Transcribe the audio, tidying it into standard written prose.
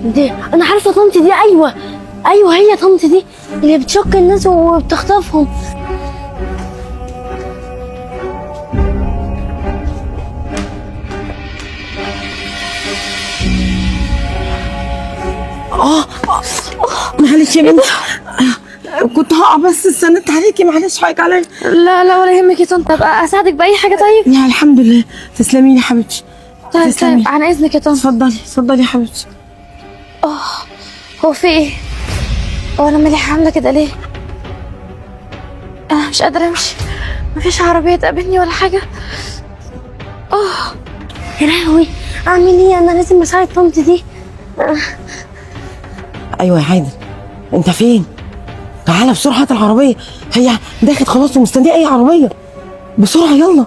دي انا عارفه طنط دي. ايوه ايوه هي طنط دي اللي بتشك الناس وبتخطفهم. معلش يا بنتي، كنت هقع بس استنيت عليكي، معلش حقك عليا. لا لا ولا يهمك يا طنط، ابقى اساعدك باي حاجه. طيب يا الحمد لله، تسلمي لي يا حبيبتي. طيب تسلمي. طيب عن اذنك يا طنط. اتفضلي اتفضلي يا حبيبتي. هو في ايه؟ هو انا مالي عامله كده ليه؟ انا مش قادره امشي، مفيش عربيه تقابلني ولا حاجه. يا لهوي، اعمل ايه؟ انا لازم اساعد طنط دي. ايوه يا حيدر، انت فين؟ تعالى بسرعه هات العربيه، هي داخل خلاص ومستنيه اي عربيه، بسرعه يلا.